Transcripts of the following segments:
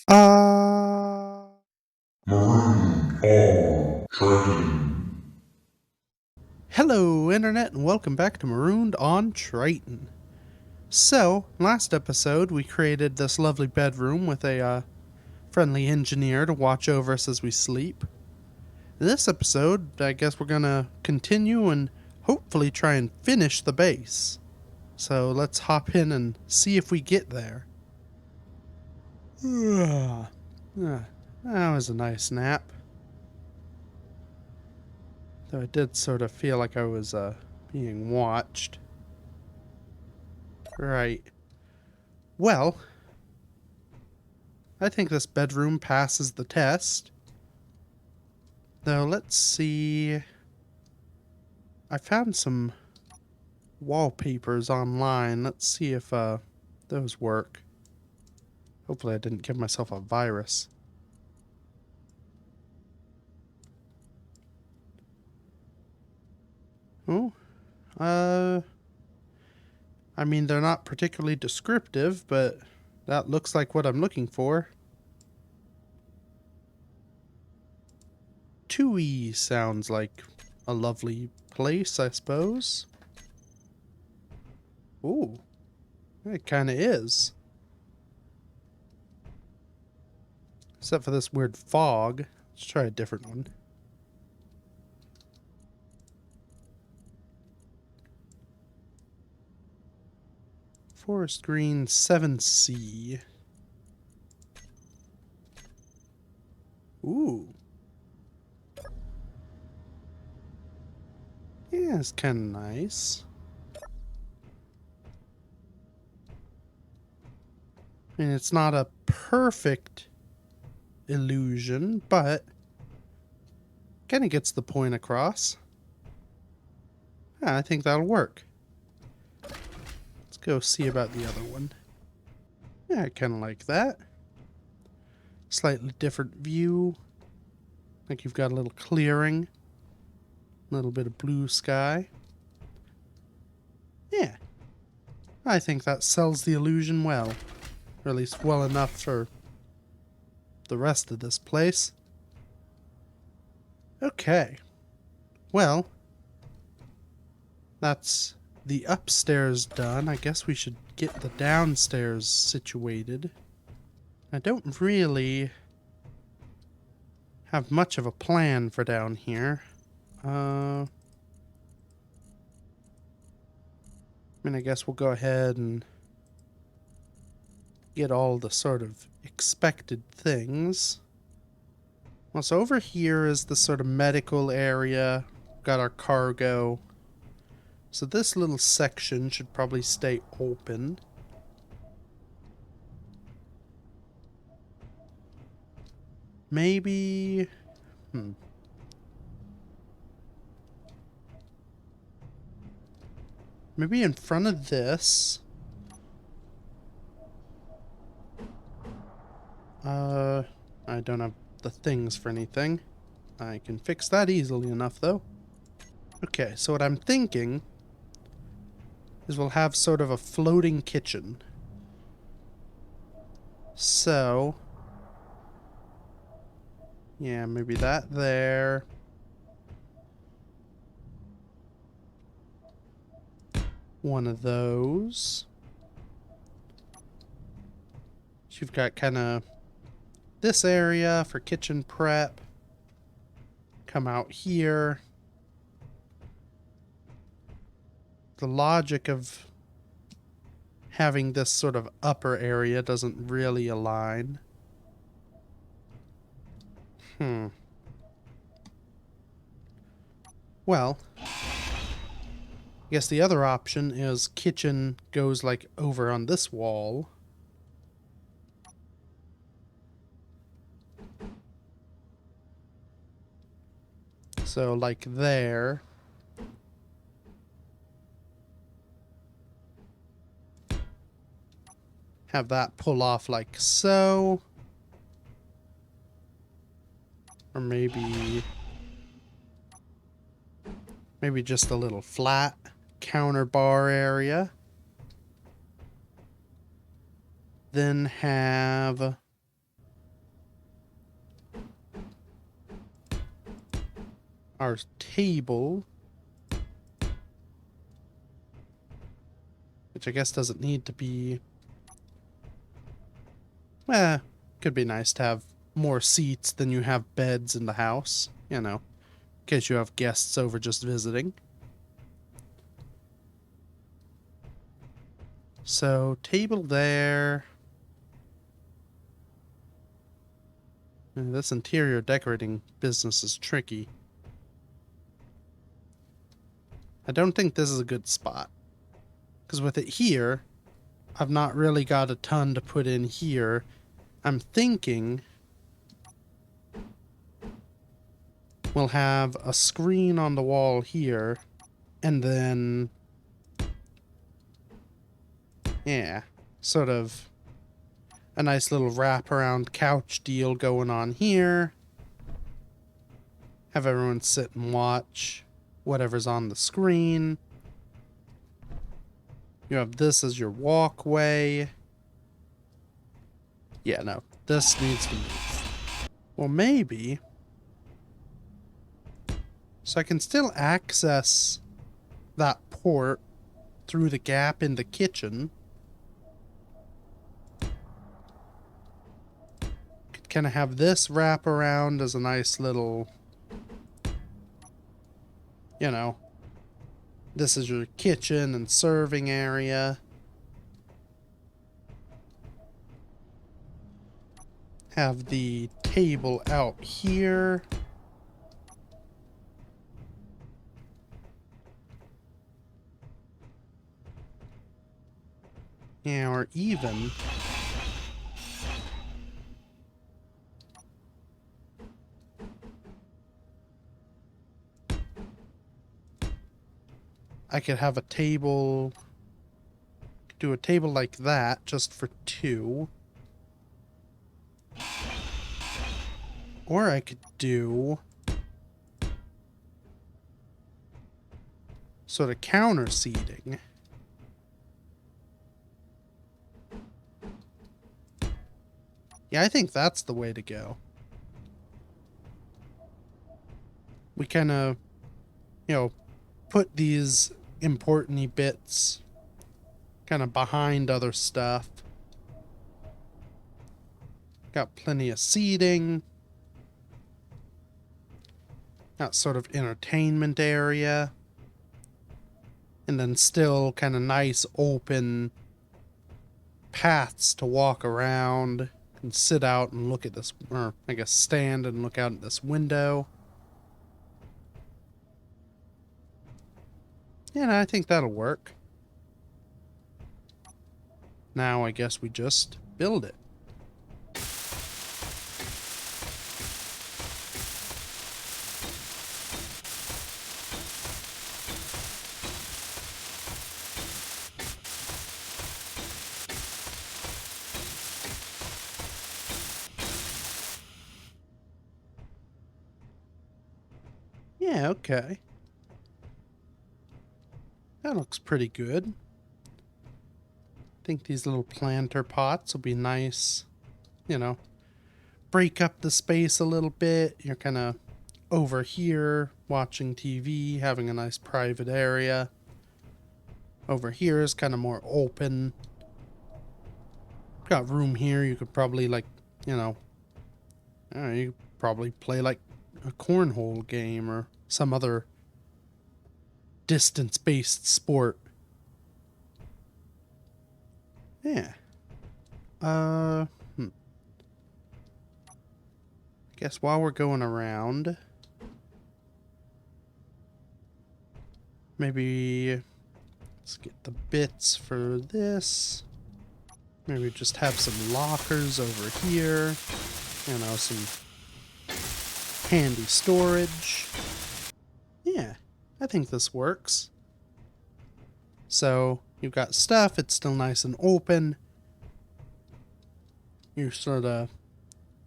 Marooned on Triton. Hello, Internet, and welcome back to Marooned on Triton. So, last episode, we created this lovely bedroom with a friendly engineer to watch over us as we sleep. This episode, I guess we're gonna continue and hopefully try and finish the base. So, let's hop in and see if we get there. That was a nice nap. Though I did sort of feel like I was being watched. Right. Well, I think this bedroom passes the test. Though, let's see. I found some wallpapers online. Let's see if those work. Hopefully I didn't give myself a virus. Oh, I mean, they're not particularly descriptive, but that looks like what I'm looking for. Tui sounds like a lovely place, I suppose. Ooh, it kinda is. Except for this weird fog. Let's try a different one. Forest Green 7C. Ooh. Yeah, it's kind of nice. I mean, it's not a perfect illusion, but kind of gets the point across. Yeah, I think that'll work. Let's go see about the other one. Yeah, I kind of like that. Slightly different view. Like you've got a little clearing. A little bit of blue sky. Yeah. I think that sells the illusion well. Or at least well enough for the rest of this place. Okay. Well, that's the upstairs done. I guess we should get the downstairs situated. I don't really have much of a plan for down here. I mean, I guess we'll go ahead and get all the sort of expected things. Well, so over here is the sort of medical area. Got our cargo. So this little section should probably stay open. Maybe... Maybe in front of this... I don't have the things for anything. I can fix that easily enough, though. Okay, so what I'm thinking is we'll have sort of a floating kitchen. So... yeah, maybe that there. One of those. You've got kind of this area for kitchen prep. Come out here. The logic of having this sort of upper area doesn't really align. Well, I guess the other option is kitchen goes like over on this wall. So like there. Have that pull off like so. Or maybe just a little flat counter bar area. Then have our table, which I guess doesn't need to be... could be nice to have more seats than you have beds in the house, you know, in case you have guests over just visiting. So, table there. This interior decorating business is tricky. I don't think this is a good spot. Because with it here, I've not really got a ton to put in here. I'm thinking we'll have a screen on the wall here, and then, yeah, sort of a nice little wraparound couch deal going on here. Have everyone sit and watch whatever's on the screen. You have this as your walkway. Yeah, no, this needs to move. Well, maybe. So I can still access that port through the gap in the kitchen. Could kind of have this wrap around as a nice little, you know, this is your kitchen and serving area. Have the table out here. Yeah, or even I could have a table, do a table like that just for two. Or I could do sort of counter seating. Yeah, I think that's the way to go. We kind of, you know, put these important-y bits kind of behind other stuff. Got plenty of seating. Got sort of entertainment area. And then still kind of nice open paths to walk around and sit out and look at this, or I guess stand and look out at this window. Yeah, I think that'll work. Now I guess we just build it. Yeah, okay. That looks pretty good. I think these little planter pots will be nice. You know, break up the space a little bit. You're kind of over here watching TV, having a nice private area. Over here is kind of more open. Got room here. You could probably, like, you know, you could probably play like a cornhole game or some other distance-based sport. Yeah. I guess while we're going around, maybe let's get the bits for this. Maybe just have some lockers over here. You know, some handy storage. Yeah, I think this works. So you've got stuff, it's still nice and open. You're sort of,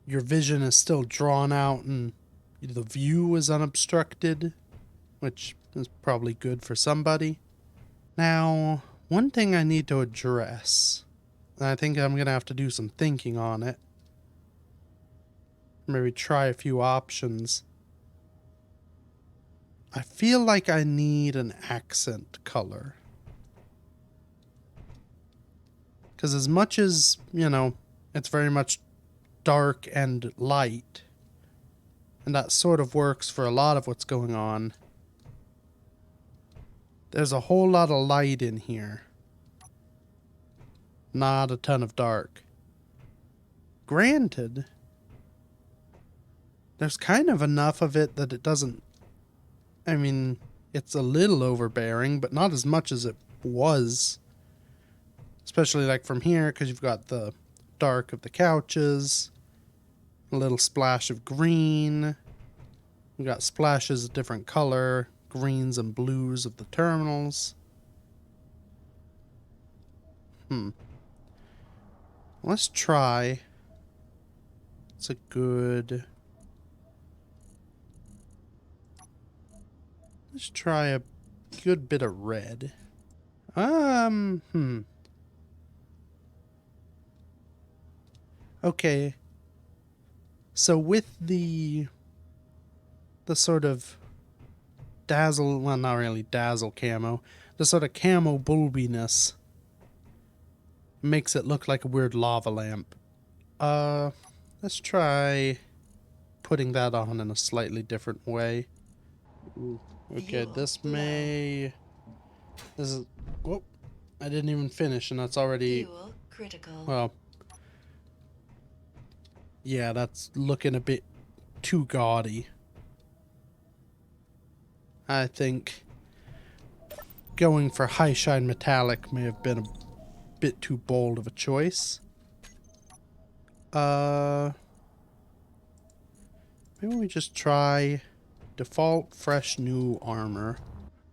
your vision is still drawn out and the view is unobstructed, which is probably good for somebody. Now, one thing I need to address, and I think I'm going to have to do some thinking on it. Maybe try a few options. I feel like I need an accent color. Because as much as, you know, it's very much dark and light, and that sort of works for a lot of what's going on, there's a whole lot of light in here. Not a ton of dark. Granted, there's kind of enough of it that it doesn't... I mean, it's a little overbearing, but not as much as it was. Especially like from here, because you've got the dark of the couches, a little splash of green. We've got splashes of different color, greens and blues of the terminals. Let's try. It's a good... Let's try a good bit of red. Okay. So with the sort of dazzle, well, not really dazzle camo, the sort of camo bulbiness makes it look like a weird lava lamp. Let's try putting that on in a slightly different way. Ooh, okay, this may... This is... Whoop. I didn't even finish, and that's already... Fuel critical. Well... Yeah, that's looking a bit too gaudy. I think going for high shine metallic may have been a bit too bold of a choice. Maybe we just try default fresh new armor.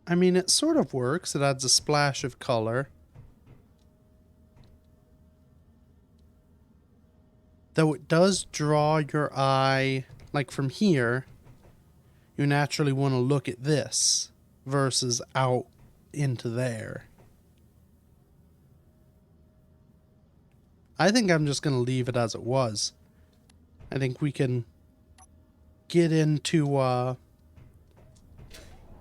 I mean, it sort of works. It adds a splash of color. Though it does draw your eye, like from here, you naturally want to look at this versus out into there. I think I'm just going to leave it as it was. I think we can get into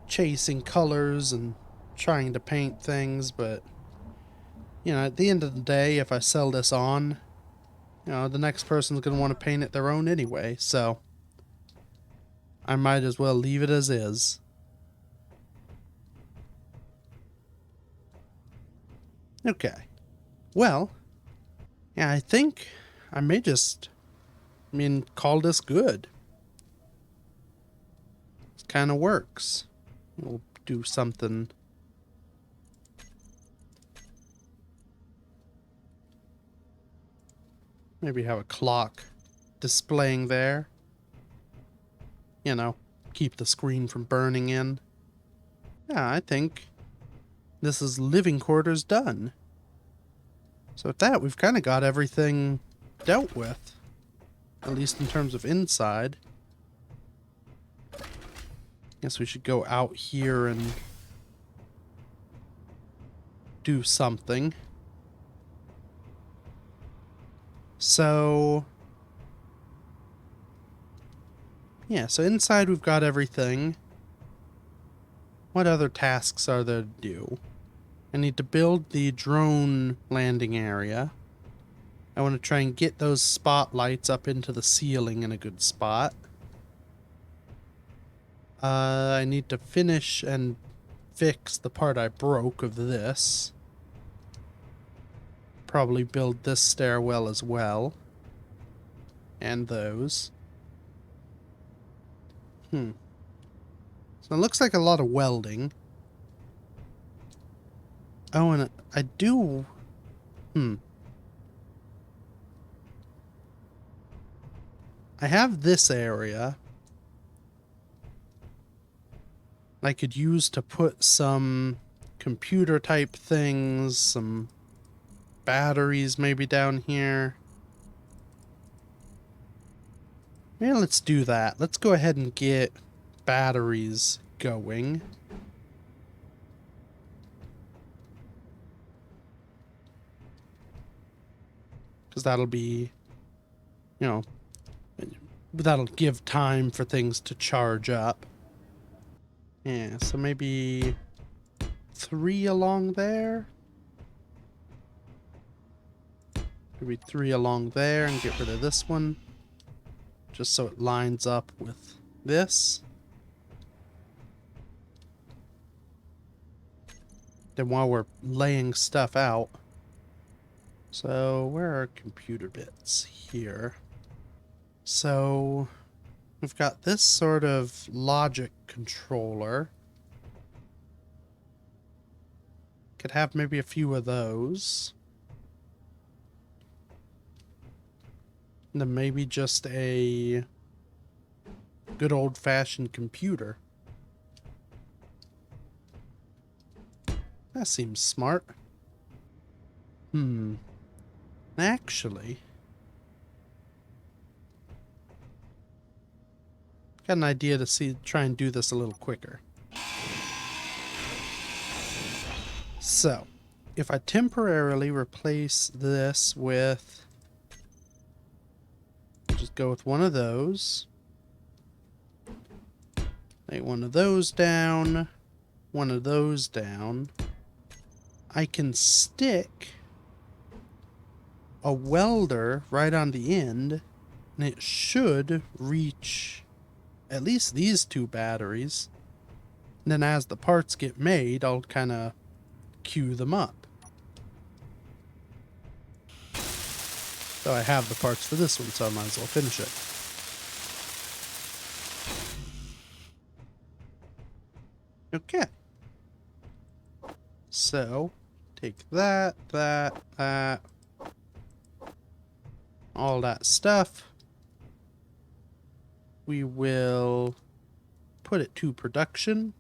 chasing colors and trying to paint things, but you know, at the end of the day, if I sell this on, you know, the next person's going to want to paint it their own anyway, so I might as well leave it as is. Okay. Well, yeah, I think I may just, call this good. It kind of works. We'll do something. Maybe have a clock displaying there. You know, keep the screen from burning in. Yeah, I think this is living quarters done. So with that, we've kind of got everything dealt with. At least in terms of inside. Guess we should go out here and do something. So yeah, so inside we've got everything. What other tasks are there to do? I need to build the drone landing area. I want to try and get those spotlights up into the ceiling in a good spot. I need to finish and fix the part I broke of this. Probably build this stairwell as well. And those. So it looks like a lot of welding. Oh, and I do... I have this area I could use to put some computer type things, some batteries maybe down here. Yeah, let's do that. Let's go ahead and get batteries going. Because that'll be, you know, that'll give time for things to charge up. Yeah, so maybe 3 along there. Maybe 3 along there and get rid of this one. Just so it lines up with this. Then while we're laying stuff out. So where are computer bits? Here. So we've got this sort of logic controller. Could have maybe a few of those. And then maybe just a good old-fashioned computer. That seems smart. Actually, got an idea to try and do this a little quicker. So, if I temporarily replace this with, just go with one of those, lay one of those down, one of those down, I can stick a welder right on the end, and it should reach at least these 2 batteries. And then as the parts get made, I'll kind of queue them up. So I have the parts for this one, so I might as well finish it. Okay. So, take that, all that stuff. We will put it to production.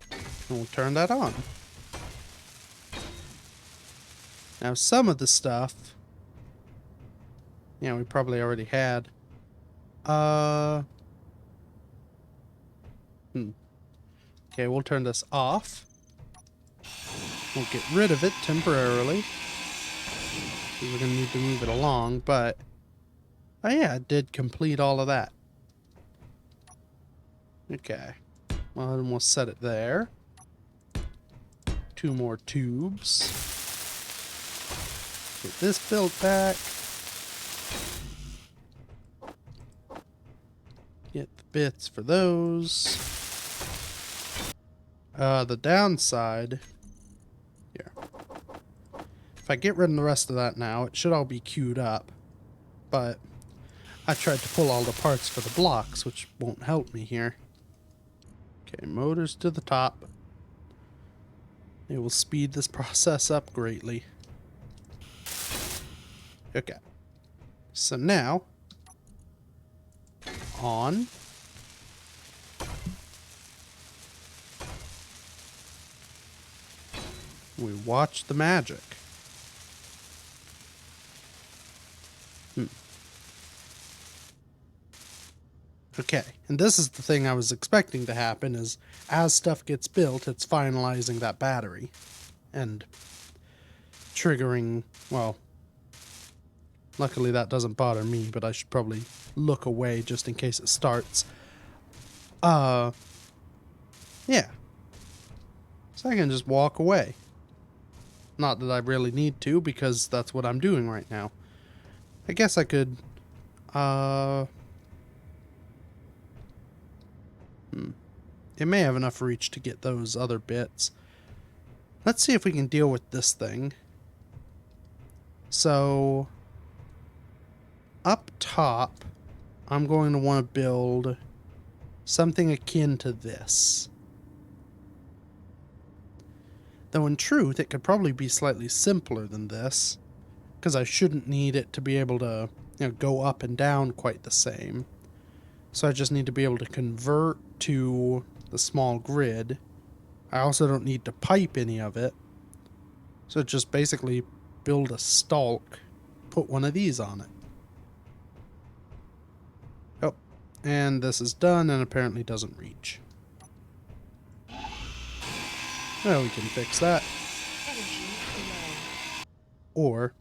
And we'll turn that on. Now some of the stuff, yeah, we probably already had. Okay, we'll turn this off. We'll get rid of it temporarily. We're gonna need to move it along, but oh yeah, it did complete all of that. Okay. Well, then we'll set it there. 2 more tubes. Get this built back. Get the bits for those. The downside here. If I get rid of the rest of that now, it should all be queued up. But I tried to pull all the parts for the blocks, which won't help me here. Okay, motors to the top. It will speed this process up greatly. Okay. So now, on. We watch the magic. Okay, and this is the thing I was expecting to happen, is as stuff gets built, it's finalizing that battery. And triggering, well, luckily that doesn't bother me, but I should probably look away just in case it starts. Yeah. So I can just walk away. Not that I really need to, because that's what I'm doing right now. I guess I could, it may have enough reach to get those other bits. Let's see if we can deal with this thing. So, up top, I'm going to want to build something akin to this. Though in truth, it could probably be slightly simpler than this, because I shouldn't need it to be able to, you know, go up and down quite the same. So I just need to be able to convert to the small grid. I also don't need to pipe any of it. So just basically build a stalk, put one of these on it. Oh, and this is done and apparently doesn't reach. Well, we can fix that. Or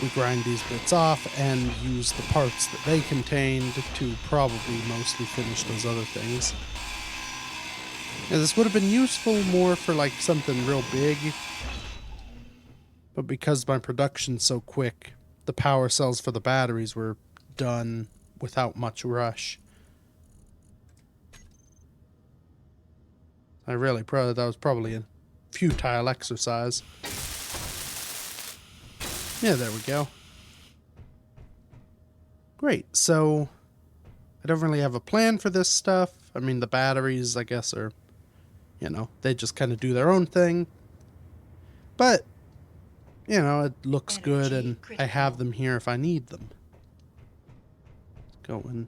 we grind these bits off and use the parts that they contained to probably mostly finish those other things. Now, this would have been useful more for like something real big, but because my production's so quick, the power cells for the batteries were done without much rush. That was probably a futile exercise. Yeah, there we go. Great, so I don't really have a plan for this stuff. I mean, the batteries, I guess, are, you know, they just kind of do their own thing. But, you know, it looks good and I have them here if I need them. Let's go and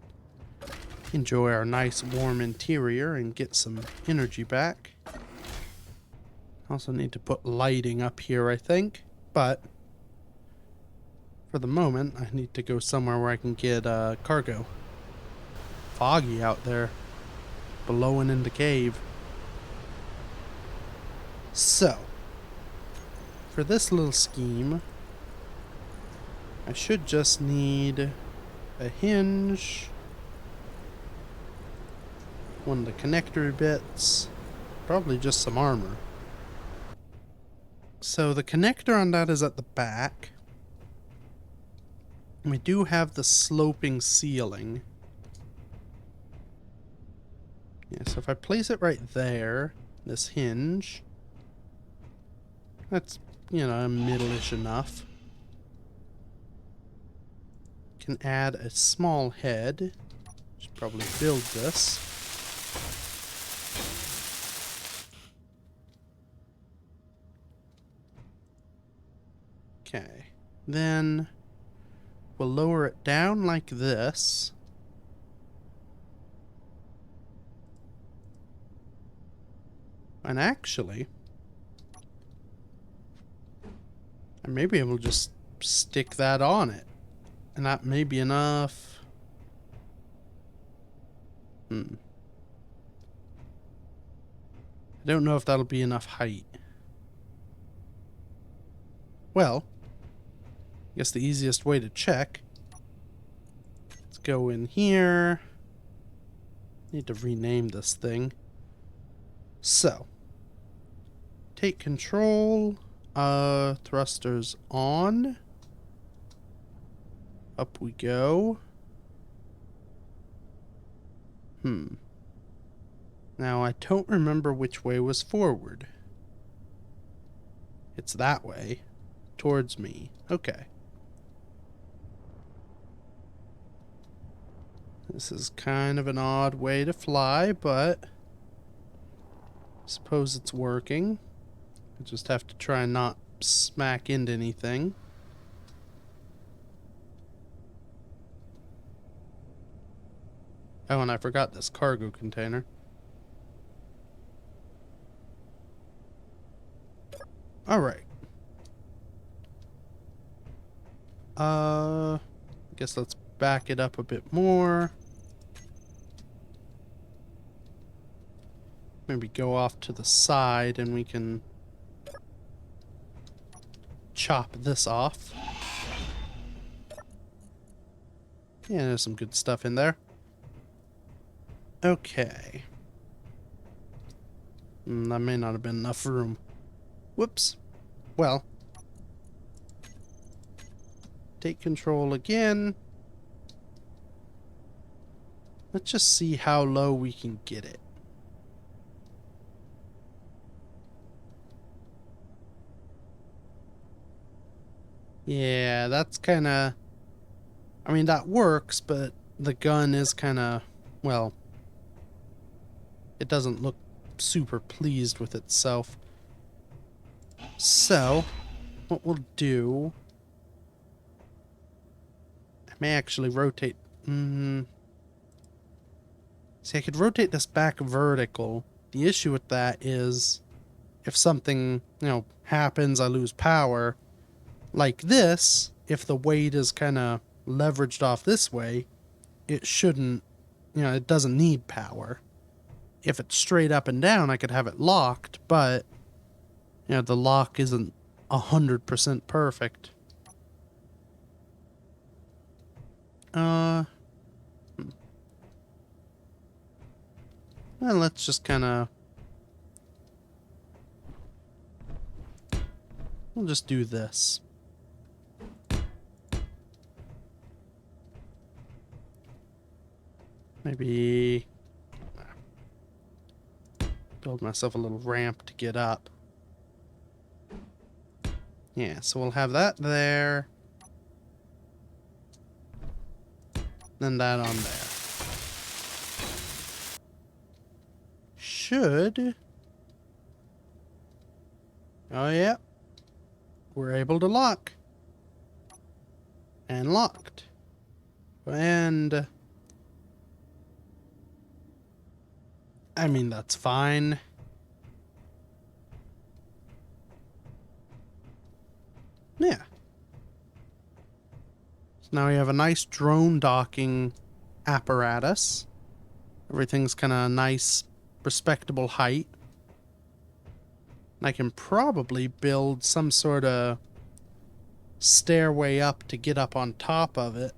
enjoy our nice warm interior and get some energy back. Also need to put lighting up here, I think, but for the moment I need to go somewhere where I can get cargo. Foggy out there, blowing in the cave. So, for this little scheme, I should just need a hinge, one of the connector bits, probably just some armor. So the connector on that is at the back. We do have the sloping ceiling. Yeah, so if I place it right there, this hinge, that's, you know, middle-ish enough. Can add a small head. Should probably build this. Okay, then we'll lower it down like this. And actually, I may be able to just stick that on it. And that may be enough. I don't know if that'll be enough height. Well, I guess the easiest way to check. Let's go in here. Need to rename this thing. So, take control. Thrusters on. Up we go. Now I don't remember which way was forward. It's that way. Towards me. Okay. This is kind of an odd way to fly, but I suppose it's working. I just have to try and not smack into anything. Oh, and I forgot this cargo container. Alright. I guess let's back it up a bit more. Maybe go off to the side and we can chop this off. Yeah, there's some good stuff in there. Okay. That may not have been enough room. Whoops. Well. Take control again. Let's just see how low we can get it. Yeah, that's kind of... I mean, that works, but the gun is kind of... Well, it doesn't look super pleased with itself. So, what we'll do... I may actually rotate... See, I could rotate this back vertical. The issue with that is if something, you know, happens, I lose power. Like this, if the weight is kind of leveraged off this way, it shouldn't, you know, it doesn't need power. If it's straight up and down, I could have it locked, but, you know, the lock isn't 100% perfect. Well, let's just kind of... We'll just do this. Maybe... build myself a little ramp to get up. Yeah, so we'll have that there. Then that on there. Should... Oh, yeah. We're able to lock. And locked. And... I mean, that's fine. Yeah. So now we have a nice drone docking apparatus. Everything's kind of nice, respectable height. And I can probably build some sort of stairway up to get up on top of it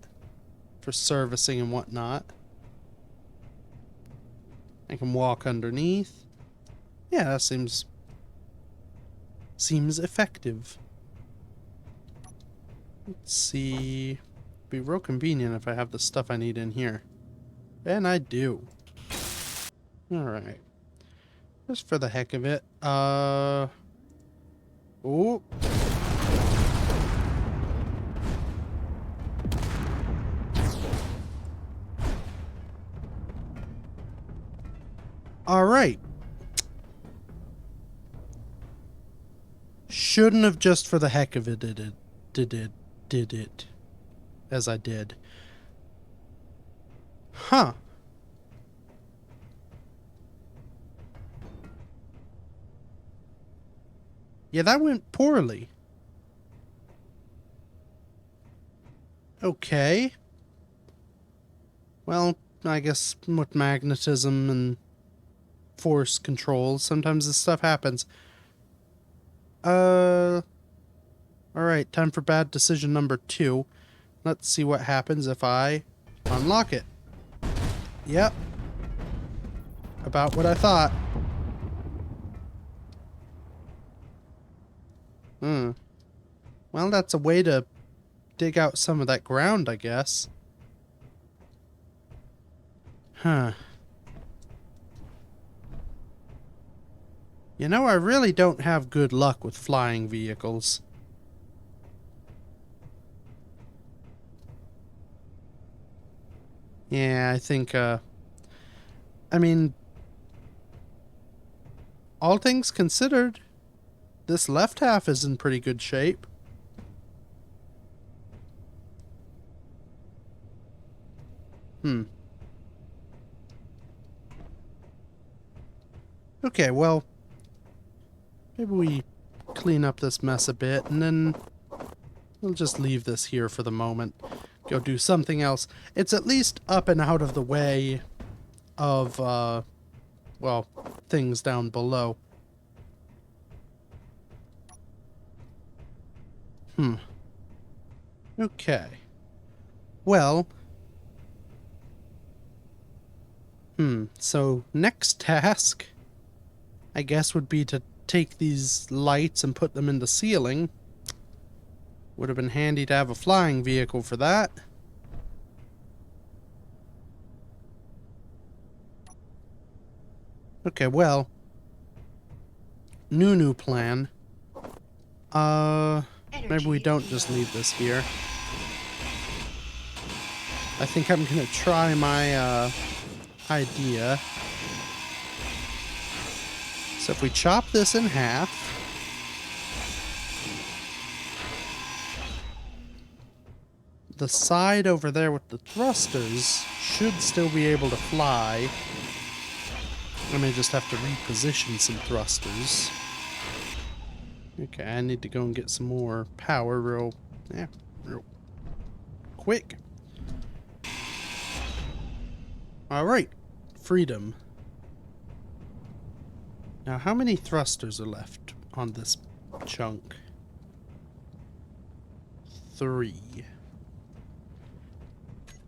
for servicing and whatnot. I can walk underneath. Yeah, that seems effective. Let's see. It'd be real convenient if I have the stuff I need in here. And I do. Alright. Just for the heck of it. Oh. Alright. Shouldn't have just for the heck of it did it. As I did. Huh. Yeah, that went poorly. Okay. Well, I guess with magnetism and force control, sometimes this stuff happens. Alright, time for bad decision number 2. Let's see what happens if I unlock it. Yep. About what I thought. Well, that's a way to dig out some of that ground, I guess. Huh. You know, I really don't have good luck with flying vehicles. Yeah, I think, I mean, all things considered, this left half is in pretty good shape. Okay, well, maybe we clean up this mess a bit, and then we'll just leave this here for the moment. Go do something else. It's at least up and out of the way of, well, things down below. Okay. Well. So next task, I guess, would be to take these lights and put them in the ceiling. Would have been handy to have a flying vehicle for that. Okay, well. New plan. Maybe we don't just leave this here. I think I'm gonna try my, idea. So if we chop this in half, the side over there with the thrusters should still be able to fly. I may just have to reposition some thrusters. Okay, I need to go and get some more power real quick. Alright, freedom. Now, how many thrusters are left on this chunk? 3.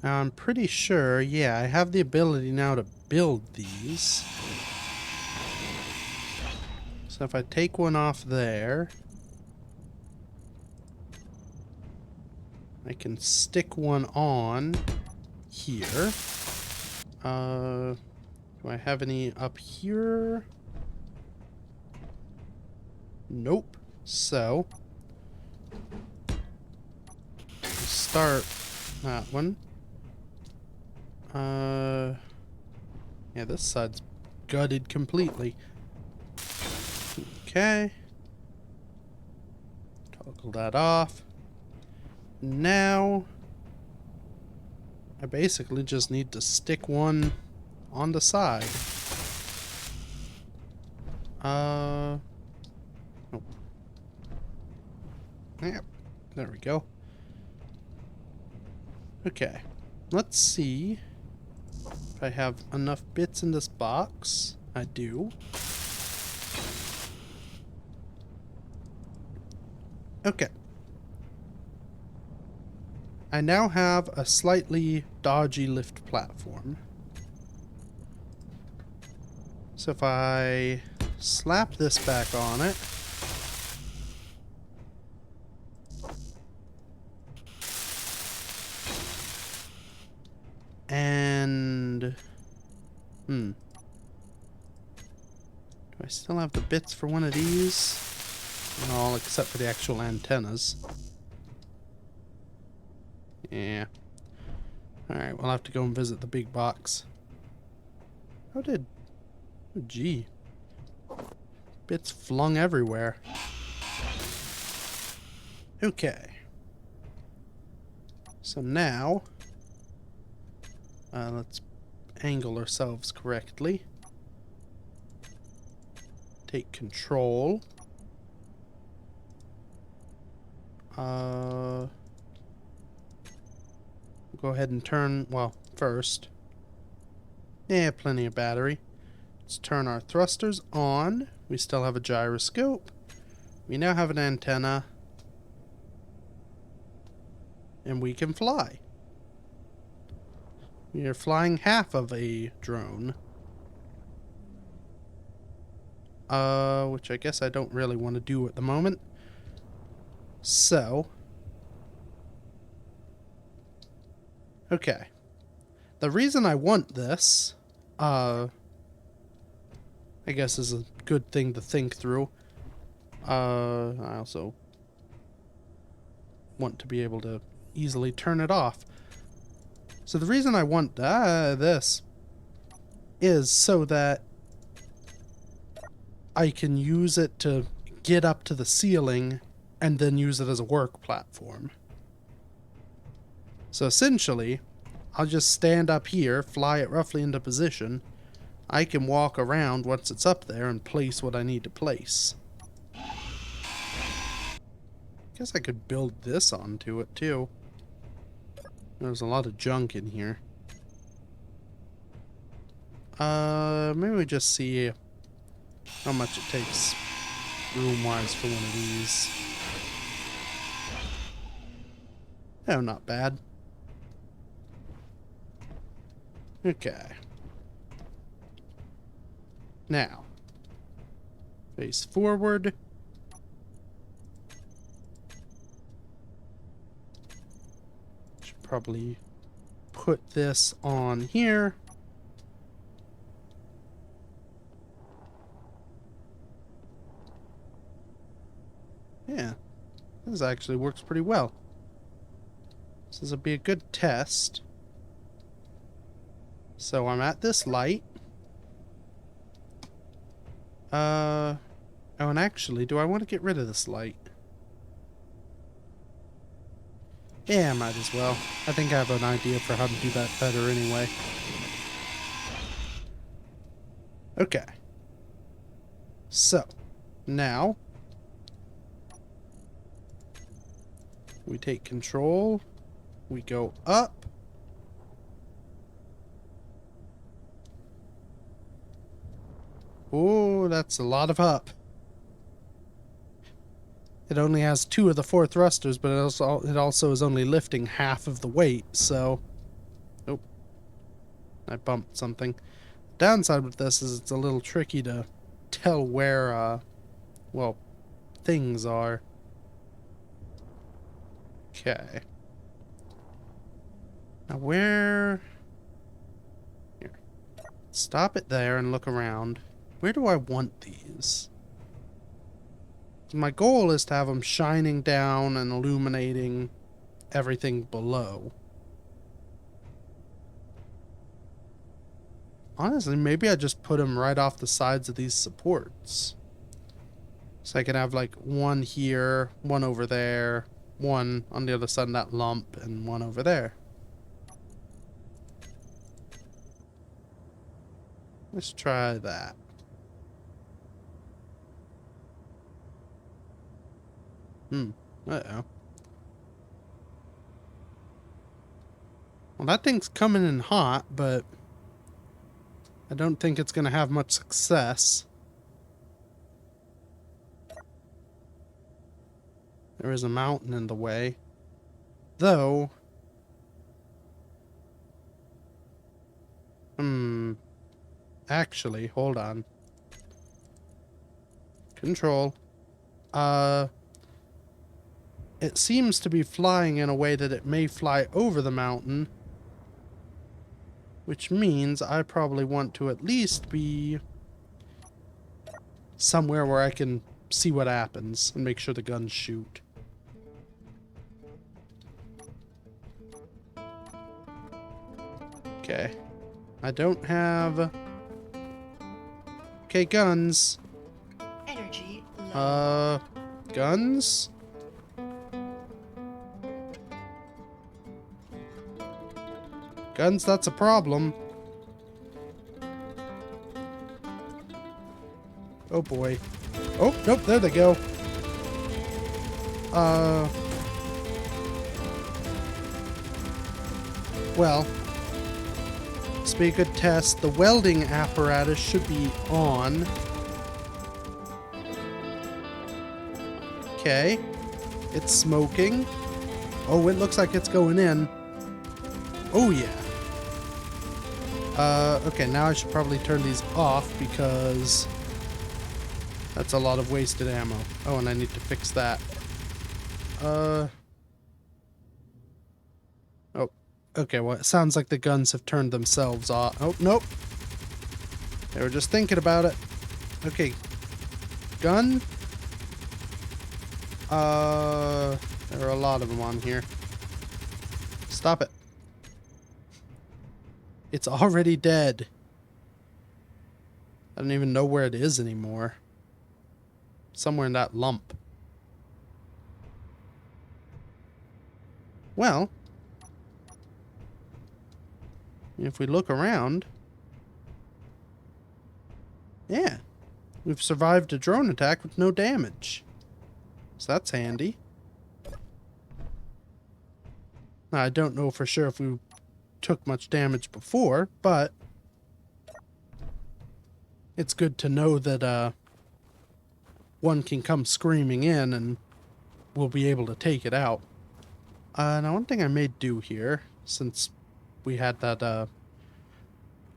Now, I'm pretty sure, yeah, I have the ability now to build these. So if I take one off there, I can stick one on here. Do I have any up here? Nope. So, start that one. Yeah, this side's gutted completely. Okay. Toggle that off. Now, I basically just need to stick one on the side. Oh. Yep. There we go. Okay. Let's see if I have enough bits in this box. I do. Okay. I now have a slightly dodgy lift platform. So if I slap this back on it, and do I still have the bits for one of these? All except for the actual antennas. Yeah. Alright, we'll have to go and visit the big box. How did... Oh, gee. Bits flung everywhere. Okay. So now... let's angle ourselves correctly. Take control. We'll go ahead and turn, well, first. Yeah, plenty of battery. Let's turn our thrusters on. We still have a gyroscope. We now have an antenna. And we can fly. We are flying half of a drone. Which I guess I don't really want to do at the moment. So. Okay. The reason I want this, I guess is a good thing to think through. I also want to be able to easily turn it off. So the reason I want this is so that I can use it to get up to the ceiling and then use it as a work platform. So essentially, I'll just stand up here, fly it roughly into position. I can walk around once it's up there and place what I need to place. Guess I could build this onto it too. There's a lot of junk in here. Maybe we just see how much it takes room-wise for one of these. Oh, not bad. Okay. Now, face forward. Should probably put this on here. Yeah, this actually works pretty well. This will be a good test. So I'm at this light. Oh, and actually, do I want to get rid of this light? Yeah, I might as well. I think I have an idea for how to do that better anyway. Okay. So, now, we take control. We go up. Oh, that's a lot of up. It only has 2 of the 4 thrusters, but it also is only lifting half of the weight, so I bumped something. Downside with this is it's a little tricky to tell where, well, things are. Okay. Now where... Here. Stop it there and look around. Where do I want these? My goal is to have them shining down and illuminating everything below. Honestly, maybe I just put them right off the sides of these supports. So I can have like one here, one over there, one on the other side of that lump, and one over there. Let's try that. Uh-oh. Well, that thing's coming in hot, but I don't think it's going to have much success. There is a mountain in the way. Though... Actually, hold on. Control. It seems to be flying in a way that it may fly over the mountain. Which means I probably want to at least be somewhere where I can see what happens and make sure the guns shoot. Okay. I don't have... Okay, guns. Energy low. Guns? Guns, that's a problem. Oh boy. Oh, nope, there they go. Well, this will be a good test. The welding apparatus should be on. Okay. It's smoking. Oh, it looks like it's going in. Oh, yeah. Okay, now I should probably turn these off because that's a lot of wasted ammo. Oh, and I need to fix that. Oh, okay, well, it sounds like the guns have turned themselves off. Oh, nope. They were just thinking about it. Okay. Gun. There are a lot of them on here. Stop it. It's already dead. I don't even know where it is anymore. Somewhere in that lump. Well, if we look around, yeah, we've survived a drone attack with no damage. So that's handy. Now, I don't know for sure if we took much damage before, but it's good to know that one can come screaming in and we'll be able to take it out. Now one thing I may do here, since we had that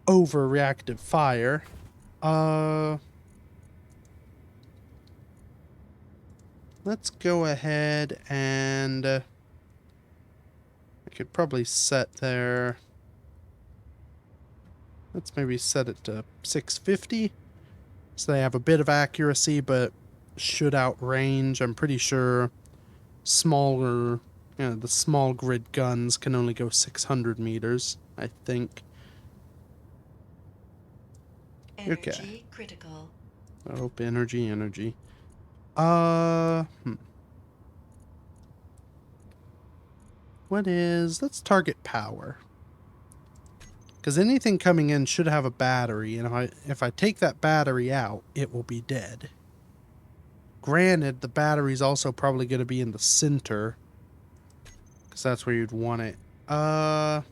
overreactive fire, let's go ahead and I could probably set there. Let's maybe set it to 650 so they have a bit of accuracy but should outrange. I'm pretty sure smaller, the small grid guns can only go 600 meters, I think. Energy Okay. critical. Oh, energy. What is... Let's target power. Because anything coming in should have a battery, and if I take that battery out, it will be dead. Granted, the battery's also probably going to be in the center, because that's where you'd want it. And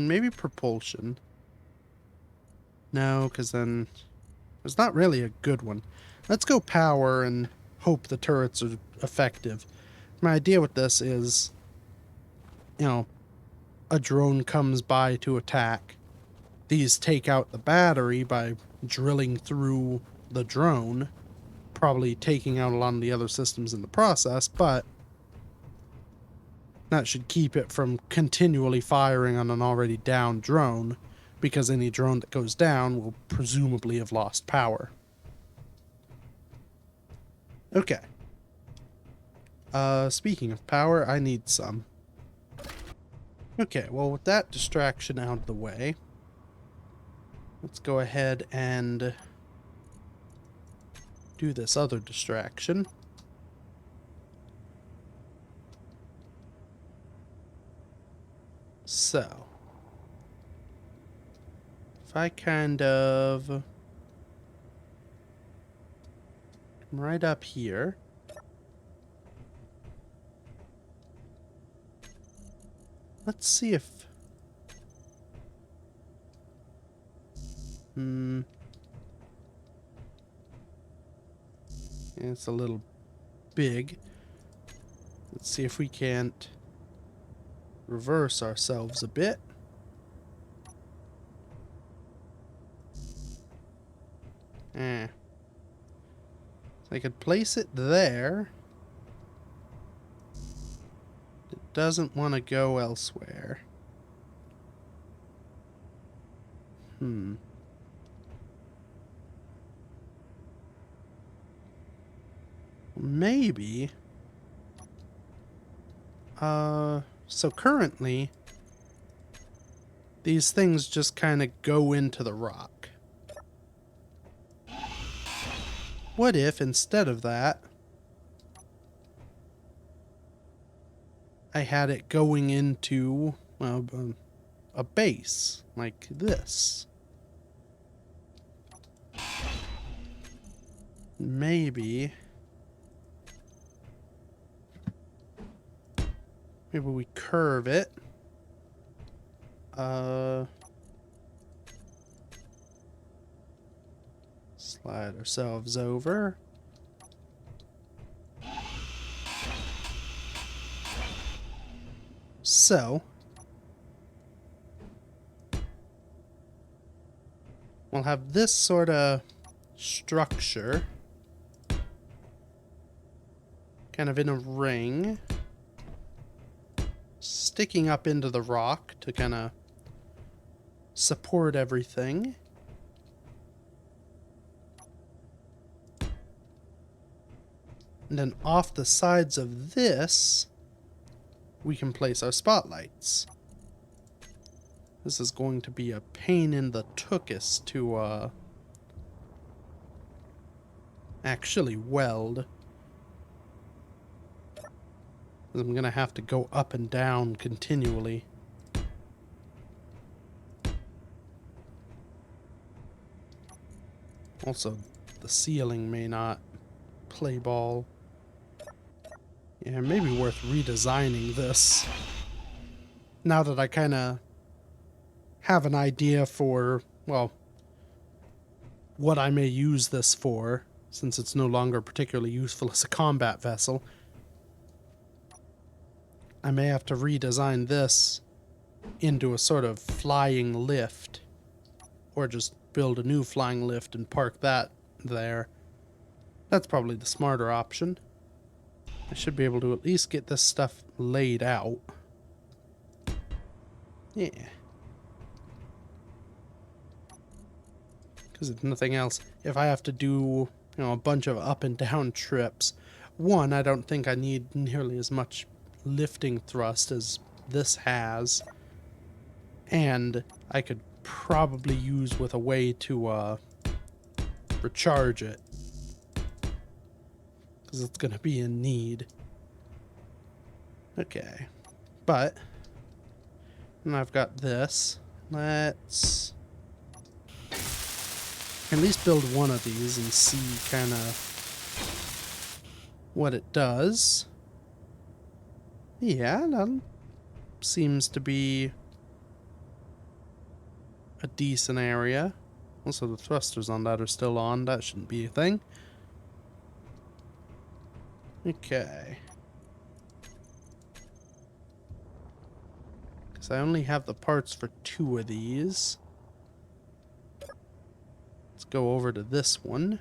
maybe propulsion. No, because then it's not really a good one. Let's go power and hope the turrets are effective. My idea with this is you know, a drone comes by to attack, these take out the battery by drilling through the drone, probably taking out a lot of the other systems in the process, but that should keep it from continually firing on an already down drone, because any drone that goes down will presumably have lost power. Okay. Speaking of power, I need some. Okay, well, with that distraction out of the way, let's go ahead and do this other distraction. So, if I kind of come right up here, let's see if it's a little big. Let's see if we can't reverse ourselves a bit. So I could place it there. It doesn't want to go elsewhere. Maybe. So currently, these things just kind of go into the rock. What if, instead of that, I had it going into, well, a base, like this? Maybe we curve it. Slide ourselves over. So, we'll have this sort of structure kind of in a ring, sticking up into the rock to kind of support everything. And then off the sides of this, we can place our spotlights. This is going to be a pain in the tuchus to actually weld. I'm gonna have to go up and down continually. Also, the ceiling may not play ball. Yeah, maybe worth redesigning this. Now that I kind of have an idea for, well, what I may use this for, since it's no longer particularly useful as a combat vessel, I may have to redesign this into a sort of flying lift, or just build a new flying lift and park that there. That's probably the smarter option. I should be able to at least get this stuff laid out. Yeah. Because if nothing else, if I have to do, a bunch of up and down trips, one, I don't think I need nearly as much lifting thrust as this has. And I could probably use with a way to recharge it, because it's going to be in need. Okay. But, and I've got this. Let's at least build one of these and see kind of what it does. Yeah, that seems to be a decent area. Also, the thrusters on that are still on. That shouldn't be a thing. Okay. So I only have the parts for 2 of these. Let's go over to this one.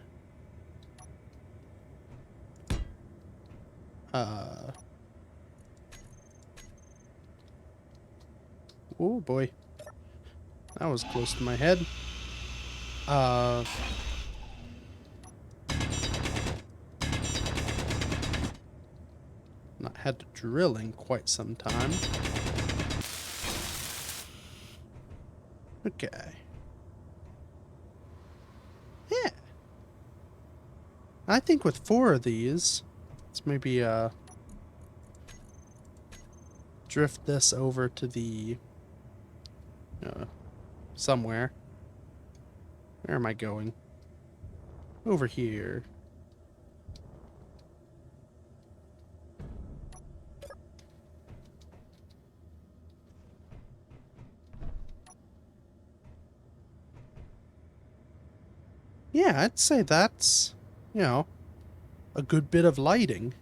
Oh boy. That was close to my head. Not had to drill in quite some time. Okay. Yeah. I think with 4 of these, let's maybe drift this over to the somewhere. Where am I going? Over here. Yeah, I'd say that's, a good bit of lighting.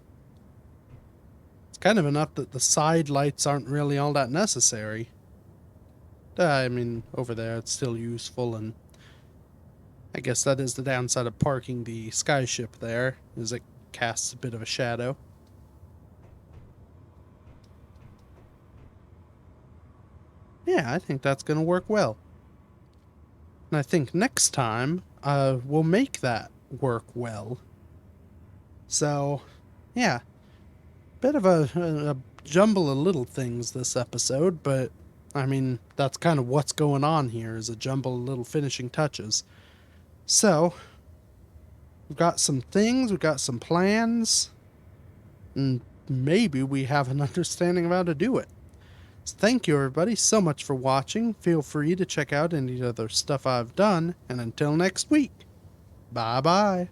It's kind of enough that the side lights aren't really all that necessary. I mean, over there it's still useful, and I guess that is the downside of parking the skyship there, is it casts a bit of a shadow. Yeah, I think that's going to work well. And I think next time, we'll make that work well. So, yeah. Bit of a jumble of little things this episode, but, I mean, that's kind of what's going on here, is a jumble of little finishing touches. So, we've got some things, we've got some plans, and maybe we have an understanding of how to do it. So thank you everybody so much for watching. Feel free to check out any other stuff I've done, and until next week, bye bye.